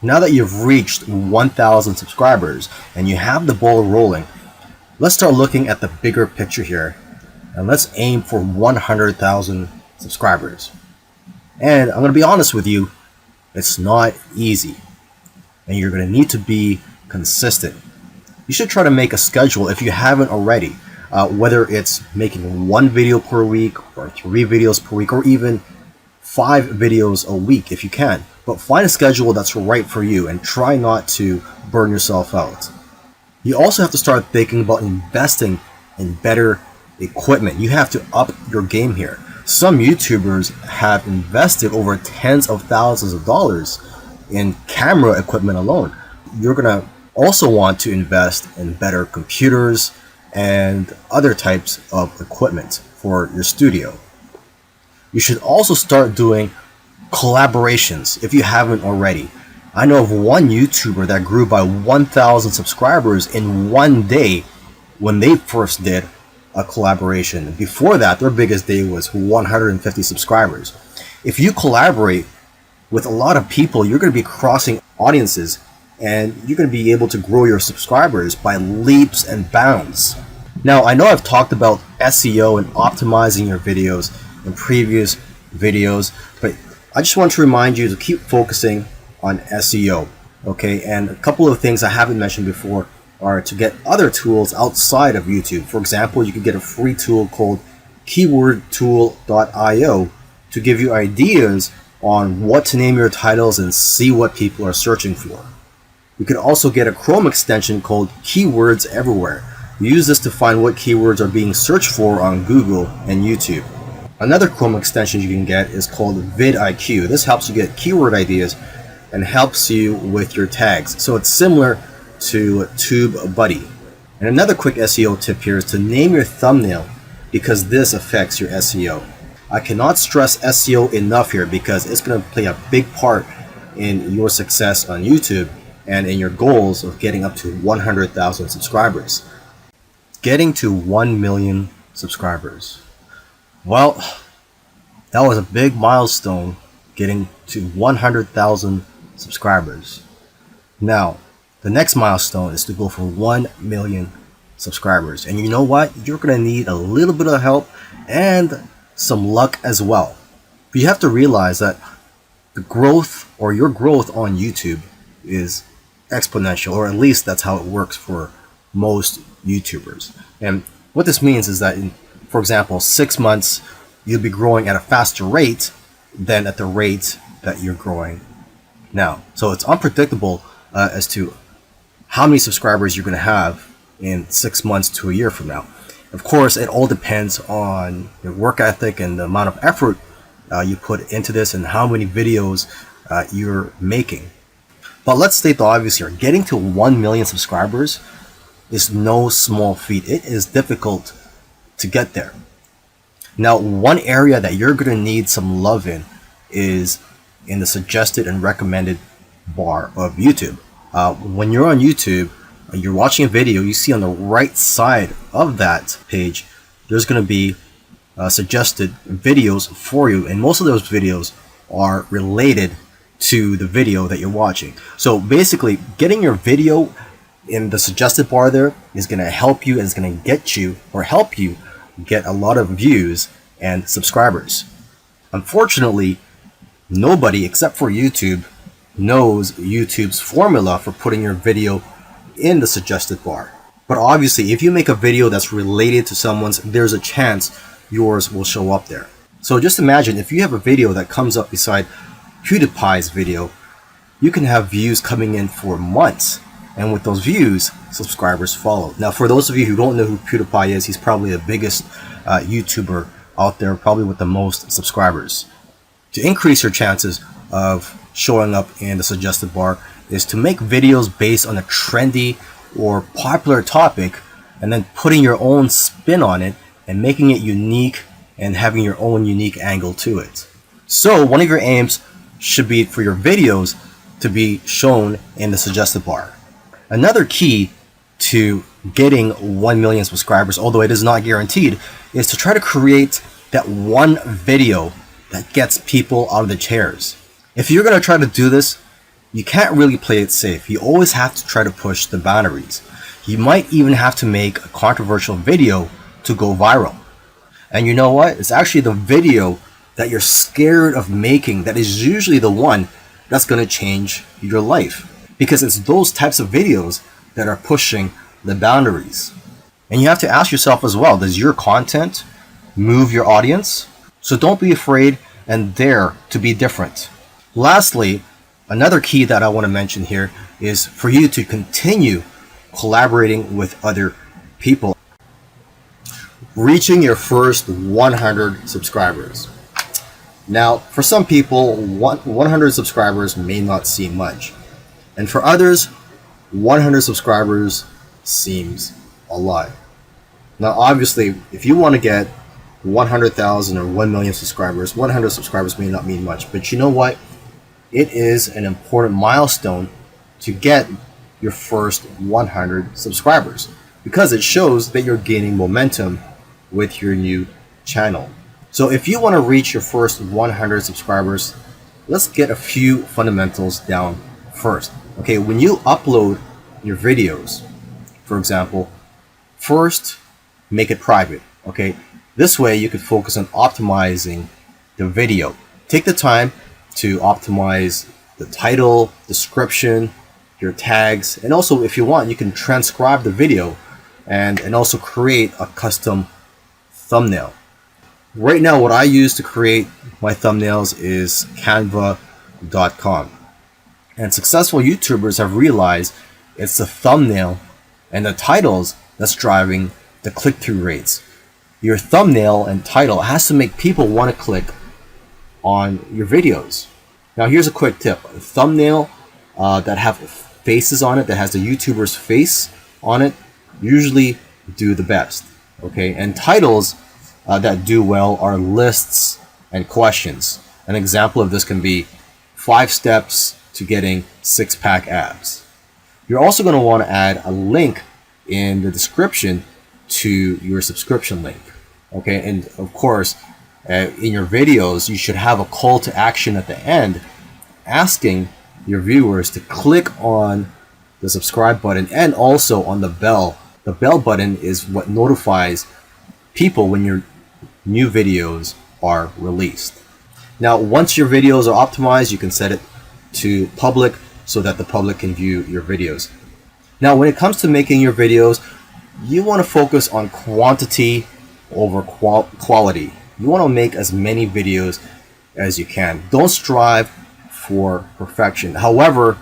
Now that you've reached 1,000 subscribers and you have the ball rolling, let's start looking at the bigger picture here, and let's aim for 100,000 subscribers. And I'm going to be honest with you, it's not easy, and you're going to need to be consistent. You should try to make a schedule if you haven't already, whether it's making 1 video per week or 3 videos per week or even 5 videos a week if you can. But find a schedule that's right for you and try not to burn yourself out. You also have to start thinking about investing in better equipment. You have to up your game here. Some YouTubers have invested over tens of thousands of dollars in camera equipment alone. You're going to also want to invest in better computers and other types of equipment for your studio. You should also start doing collaborations if you haven't already. I know of one YouTuber that grew by 1,000 subscribers in one day when they first did a collaboration. Before that, their biggest day was 150 subscribers. If you collaborate with a lot of people, you're going to be crossing audiences and you're going to be able to grow your subscribers by leaps and bounds. Now, I know I've talked about SEO and optimizing your videos in previous videos, but I just want to remind you to keep focusing on SEO, okay? And a couple of things I haven't mentioned before are to get other tools outside of YouTube. For example, you can get a free tool called keywordtool.io to give you ideas on what to name your titles and see what people are searching for. You can also get a Chrome extension called Keywords Everywhere. Use this to find what keywords are being searched for on Google and YouTube. Another Chrome extension you can get is called vidIQ. This helps you get keyword ideas and helps you with your tags. So it's similar to TubeBuddy. And another quick SEO tip here is to name your thumbnail because this affects your SEO. I cannot stress SEO enough here because it's going to play a big part in your success on YouTube and in your goals of getting up to 100,000 subscribers. Getting to 1 million subscribers. Well, that was a big milestone, getting to 100,000 subscribers. Now, the next milestone is to go for 1 million subscribers. And you know what? You're going to need a little bit of help and some luck as well. But you have to realize that the growth or your growth on YouTube is exponential, or at least that's how it works for most YouTubers. And what this means is that for example, 6 months, you'll be growing at a faster rate than at the rate that you're growing now. So it's unpredictable as to how many subscribers you're going to have in 6 months to a year from now. Of course, it all depends on your work ethic and the amount of effort you put into this and how many videos you're making. But let's state the obvious here. Getting to 1 million subscribers is no small feat. It is difficult to get there. Now, one area that you're going to need some love in is in the suggested and recommended bar of YouTube. When you're on YouTube, you're watching a video, you see on the right side of that page, there's going to be suggested videos for you, and most of those videos are related to the video that you're watching. So basically, getting your video in the suggested bar there is going to help you, and it's going to get you or help you get a lot of views and subscribers. Unfortunately, nobody except for YouTube knows YouTube's formula for putting your video in the suggested bar. But obviously, if you make a video that's related to someone's, there's a chance yours will show up there. So just imagine if you have a video that comes up beside PewDiePie's video, you can have views coming in for months. And with those views, subscribers follow. Now, for those of you who don't know who PewDiePie is, he's probably the biggest YouTuber out there, probably with the most subscribers. To increase your chances of showing up in the suggested bar is to make videos based on a trendy or popular topic and then putting your own spin on it and making it unique and having your own unique angle to it. So one of your aims should be for your videos to be shown in the suggested bar. Another key to getting 1 million subscribers, although it is not guaranteed, is to try to create that one video that gets people out of the chairs. If you're going to try to do this, you can't really play it safe. You always have to try to push the boundaries. You might even have to make a controversial video to go viral. And you know what? It's actually the video that you're scared of making that is usually the one that's going to change your life. Because it's those types of videos that are pushing the boundaries. And you have to ask yourself as well, does your content move your audience? So don't be afraid and dare to be different. Lastly, another key that I want to mention here is for you to continue collaborating with other people. Reaching your first 100 subscribers. Now, for some people, 100 subscribers may not seem much. And for others, 100 subscribers seems a lot. Now, obviously, if you want to get 100,000 or 1 million subscribers, 100 subscribers may not mean much. But you know what? It is an important milestone to get your first 100 subscribers because it shows that you're gaining momentum with your new channel. So if you want to reach your first 100 subscribers, let's get a few fundamentals down first. Okay, when you upload your videos, for example, first make it private. Okay, this way you could focus on optimizing the video. Take the time to optimize the title, description, your tags, and also if you want, you can transcribe the video and also create a custom thumbnail. Right now, what I use to create my thumbnails is canva.com. And successful YouTubers have realized it's the thumbnail and the titles that's driving the click-through rates. Your thumbnail and title has to make people want to click on your videos. Now here's a quick tip. A thumbnail that have faces on it, that has the YouTuber's face on it, usually do the best. Okay, and titles that do well are lists and questions. An example of this can be 5 steps to getting 6-pack abs. You're also going to want to add a link in the description to your subscription link. Okay, and of course, in your videos, you should have a call to action at the end asking your viewers to click on the subscribe button and also on the bell. The bell button is what notifies people when your new videos are released. Now, once your videos are optimized, you can set it to public so that the public can view your videos. Now, when it comes to making your videos, you want to focus on quantity over quality. You want to make as many videos as you can. Don't strive for perfection. However,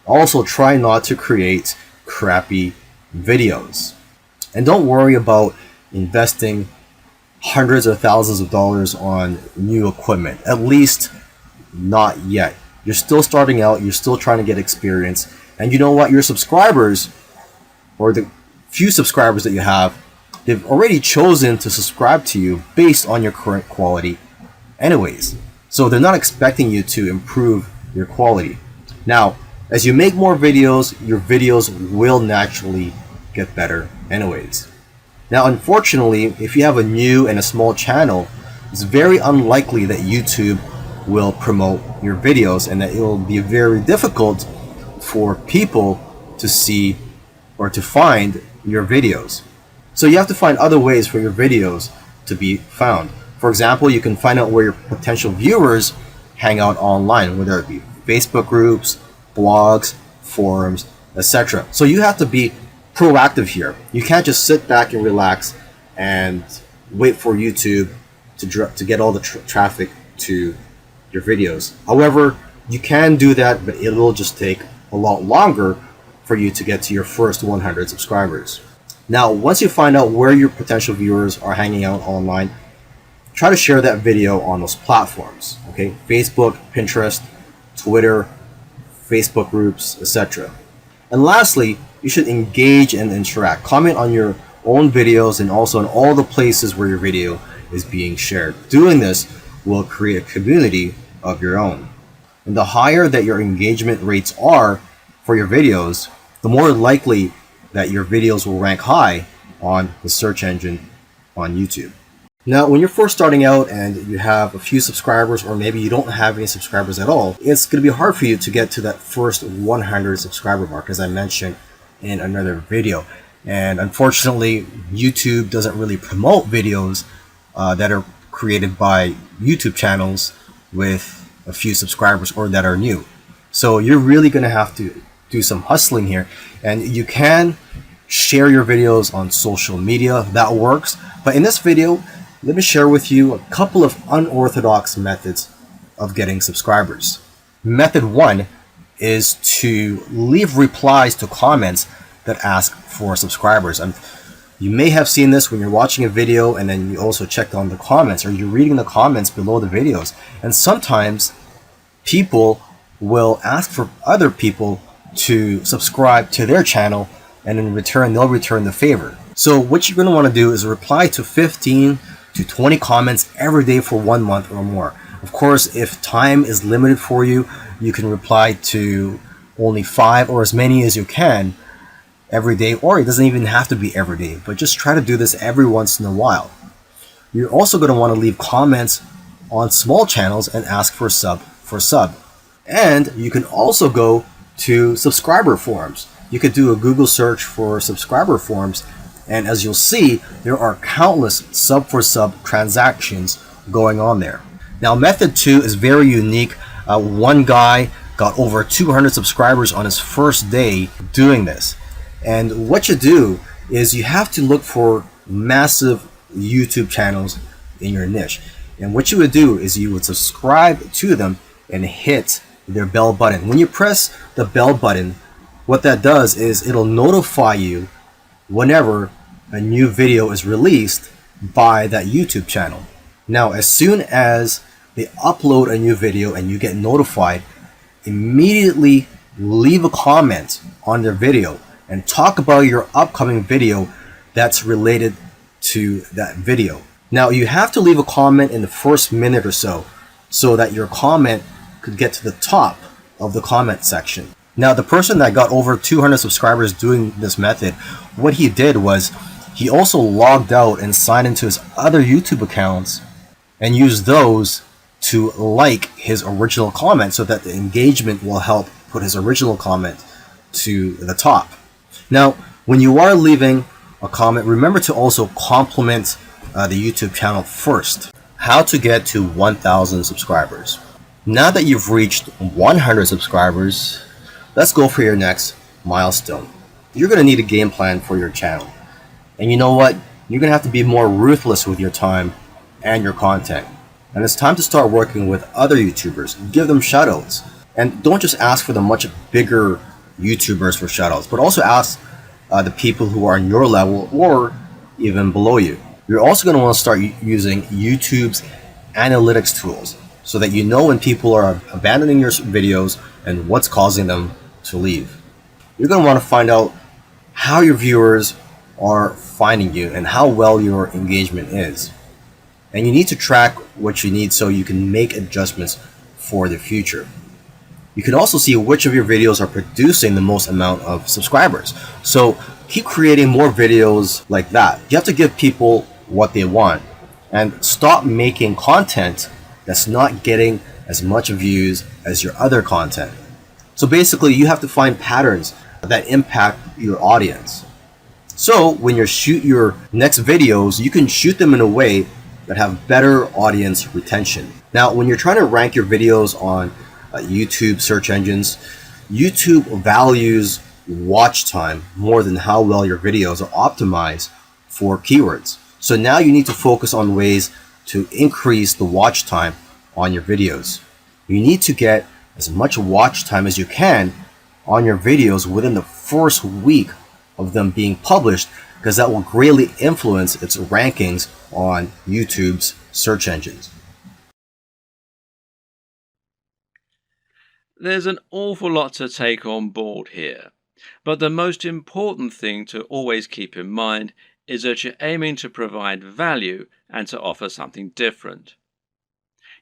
also try not to create crappy videos. And don't worry about investing hundreds or thousands of dollars on new equipment. At least not yet. You're still starting out, you're still trying to get experience. And you know what? Your subscribers, or the few subscribers that you have, they've already chosen to subscribe to you based on your current quality anyways. So they're not expecting you to improve your quality. Now, as you make more videos, your videos will naturally get better anyways. Now, unfortunately, if you have a new and a small channel, it's very unlikely that YouTube will promote your videos and that it will be very difficult for people to see or to find your videos. So you have to find other ways for your videos to be found. For example, you can find out where your potential viewers hang out online, whether it be Facebook groups, blogs, forums, etc. So you have to be proactive here. You can't just sit back and relax and wait for YouTube to get all the traffic to your videos. However, you can do that, but it will just take a lot longer for you to get to your first 100 subscribers. Now, once you find out where your potential viewers are hanging out online, try to share that video on those platforms. Okay, Facebook, Pinterest, Twitter, Facebook groups, etc. And lastly, you should engage and interact. Comment on your own videos and also on all the places where your video is being shared. Doing this will create a community of your own. And the higher that your engagement rates are for your videos, the more likely that your videos will rank high on the search engine on YouTube. Now, when you're first starting out and you have a few subscribers, or maybe you don't have any subscribers at all, it's going to be hard for you to get to that first 100 subscriber mark, as I mentioned in another video. And unfortunately, YouTube doesn't really promote videos that are created by YouTube channels with a few subscribers or that are new. So you're really going to have to do some hustling here, and you can share your videos on social media. That works. But in this video, let me share with you a couple of unorthodox methods of getting subscribers. Method 1 is to leave replies to comments that ask for subscribers. And you may have seen this when you're watching a video and then you also check on the comments, or you're reading the comments below the videos. And sometimes people will ask for other people to subscribe to their channel, and in return they'll return the favor. So what you're going to want to do is reply to 15 to 20 comments every day for 1 month or more. Of course, if time is limited for you, you can reply to only 5 or as many as you can every day, or it doesn't even have to be every day, but just try to do this every once in a while. You're also going to want to leave comments on small channels and ask for sub. And you can also go to subscriber forums. You could do a Google search for subscriber forums, and as you'll see, there are countless sub for sub transactions going on there. Now, method 2 is very unique. One guy got over 200 subscribers on his first day doing this. And what you do is you have to look for massive YouTube channels in your niche. And what you would do is you would subscribe to them and hit their bell button. When you press the bell button, what that does is it'll notify you whenever a new video is released by that YouTube channel. Now, as soon as they upload a new video and you get notified, immediately leave a comment on their video and talk about your upcoming video that's related to that video. Now, you have to leave a comment in the first minute or so that your comment could get to the top of the comment section. Now, the person that got over 200 subscribers doing this method, what he did was he also logged out and signed into his other YouTube accounts and used those to like his original comment, so that the engagement will help put his original comment to the top. Now, when you are leaving a comment, remember to also compliment the YouTube channel first. How to get to 1,000 subscribers. Now that you've reached 100 subscribers, let's go for your next milestone. You're going to need a game plan for your channel. And you know what? You're going to have to be more ruthless with your time and your content. And it's time to start working with other YouTubers. Give them shoutouts. And don't just ask for the much bigger YouTubers for shoutouts, but also ask the people who are on your level or even below you. You're also going to want to start using YouTube's analytics tools, so that you know when people are abandoning your videos and what's causing them to leave. You're going to want to find out how your viewers are finding you and how well your engagement is. And you need to track what you need so you can make adjustments for the future. You can also see which of your videos are producing the most amount of subscribers. So keep creating more videos like that. You have to give people what they want, and stop making content that's not getting as much views as your other content. So basically, you have to find patterns that impact your audience. So when you shoot your next videos, you can shoot them in a way that have better audience retention. Now, when you're trying to rank your videos on YouTube search engines, YouTube values watch time more than how well your videos are optimized for keywords. So now you need to focus on ways to increase the watch time on your videos. You need to get as much watch time as you can on your videos within the first week of them being published, because that will greatly influence its rankings on YouTube's search engines. There's an awful lot to take on board here, but the most important thing to always keep in mind is that you're aiming to provide value and to offer something different.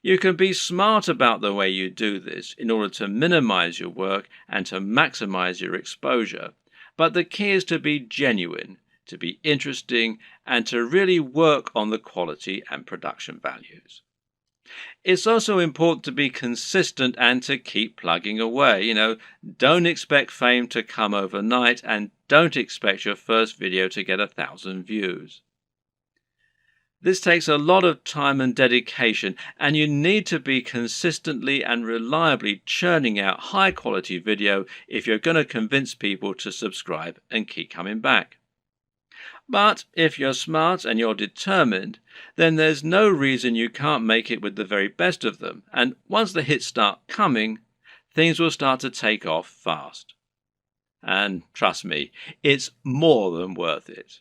You can be smart about the way you do this in order to minimize your work and to maximize your exposure, but the key is to be genuine, to be interesting, and to really work on the quality and production values. It's also important to be consistent and to keep plugging away. Don't expect fame to come overnight, and don't expect your first video to get 1,000 views. This takes a lot of time and dedication, and you need to be consistently and reliably churning out high quality video if you're going to convince people to subscribe and keep coming back. But if you're smart and you're determined, then there's no reason you can't make it with the very best of them, and once the hits start coming, things will start to take off fast. And trust me, it's more than worth it.